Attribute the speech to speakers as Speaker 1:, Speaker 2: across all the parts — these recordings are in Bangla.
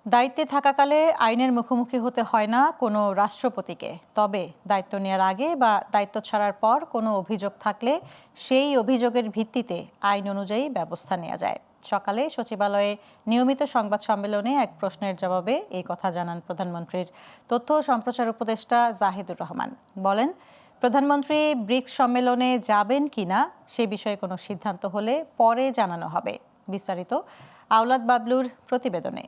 Speaker 1: দায়িত্বে থাকাকালে আইনের মুখোমুখি হতে হয় না কোনো রাষ্ট্রপতিকে। তবে দায়িত্ব নেওয়ার আগে বা দায়িত্ব ছাড়ার পর কোনো অভিযোগ থাকলে সেই অভিযোগের ভিত্তিতে আইন অনুযায়ী ব্যবস্থা নেওয়া যায়। সকালে সচিবালয়ে নিয়মিত সংবাদ সম্মেলনে এক প্রশ্নের জবাবে এই কথা জানান প্রধানমন্ত্রীর তথ্য ও সম্প্রচার উপদেষ্টা জাহিদুর রহমান। বলেন, প্রধানমন্ত্রী ব্রিক্স সম্মেলনে যাবেন কিনা সে বিষয়ে কোনো সিদ্ধান্ত হলে পরে জানানো হবে। বিস্তারিত আওলাদ বাবলুর প্রতিবেদনে।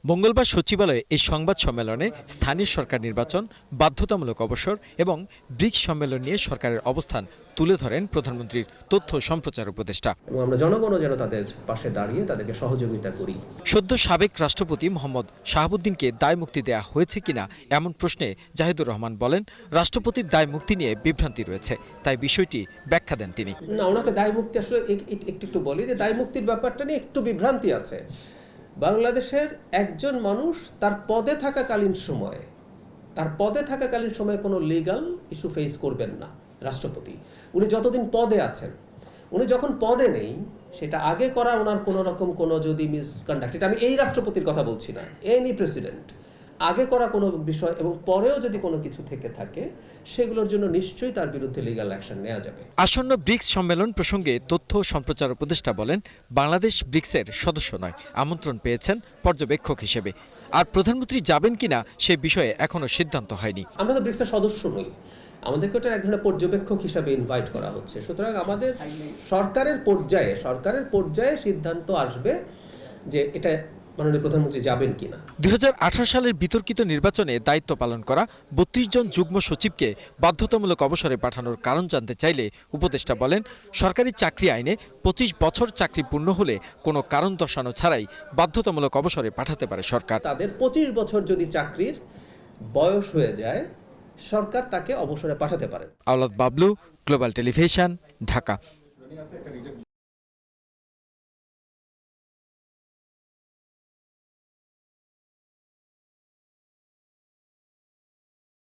Speaker 2: মঙ্গলবার সচিবালয়ে এই সংবাদ সম্মেলনে স্থানীয় সরকার নির্বাচন, বাধ্যতামূলক অবসর এবং ব্রিক্স সম্মেলন নিয়ে সরকারের অবস্থান তুলে ধরেন প্রধানমন্ত্রীর তথ্য সম্প্রচার উপদেষ্টা।
Speaker 3: এবং আমরা জনগণও যেন তাদের পাশে দাঁড়িয়ে তাদেরকে সহযোগিতা করি।
Speaker 2: সদ্য সাবেক রাষ্ট্রপতি মোহাম্মদ শাহাবুদ্দিনকে দায় মুক্তি দেয়া হয়েছে কিনা এমন প্রশ্নে জাহিদুর রহমান বলেন, রাষ্ট্রপতির দায় মুক্তি নিয়ে বিভ্রান্তি রয়েছে, তাই বিষয়টি ব্যাখ্যা দেন তিনি।
Speaker 3: না, ওনাকে দায় মুক্তি আসলে একটু বলি যে দায় মুক্তির ব্যাপারটা নিয়ে একটু বিভ্রান্তি আছে। বাংলাদেশের একজন মানুষ তার পদে থাকাকালীন সময়ে কোনো লিগ্যাল ইস্যু ফেস করবেন না রাষ্ট্রপতি। উনি যতদিন পদে আছেন, উনি যখন পদে নেই, সেটা আগে করা ওনার কোনো রকম কোনো যদি মিসকন্ডাক্ট, এটা আমি এই রাষ্ট্রপতির কথা বলছি না, এনি প্রেসিডেন্ট আগে করা কোনো বিষয় এবং পরেও যদি কোনো কিছু থেকে থাকে, সেগুলোর জন্য নিশ্চয়ই তার বিরুদ্ধে লিগ্যাল অ্যাকশন নেওয়া যাবে।
Speaker 2: আসন্ন ব্রিক্স সম্মেলন প্রসঙ্গে তথ্য ও সম্প্রচার উপদেষ্টা বলেন, বাংলাদেশ ব্রিক্সের সদস্য নয়, আমন্ত্রণ পেয়েছেন পর্যবেক্ষক হিসেবে। আর প্রধানমন্ত্রী যাবেন কিনা সে বিষয়ে এখনো সিদ্ধান্ত হয়নি।
Speaker 3: আমরা তো ব্রিক্সের সদস্য নই, আমাদেরকে ওটা এক ধরনের পর্যবেক্ষক হিসাবে ইনভাইট করা হচ্ছে। সুতরাং আমাদের সরকারের পর্যায়ে সিদ্ধান্ত আসবে যে এটা মাননীয় প্রধানমন্ত্রী যাবেন কিনা।
Speaker 2: 2018 সালের বিতর্কিত নির্বাচনে দায়িত্ব পালন করা 32 জন যুগ্ম সচিবকে বাধ্যতামূলক অবসরে পাঠানোর কারণ জানতে চাইলে উপদেষ্টা বলেন, সরকারি চাকরি আইনে 25 বছর চাকরি পূর্ণ হলে কোনো কারণ দর্শানো ছাড়াই বাধ্যতামূলক অবসরে পাঠাতে পারে সরকার।
Speaker 3: তাদের 25 বছর যদি চাকরির বয়স হয়ে যায়, সরকার তাকে অবসরে পাঠাতে পারে।
Speaker 2: আওলাদ বাবলু, গ্লোবাল টেলিভিশন, ঢাকা।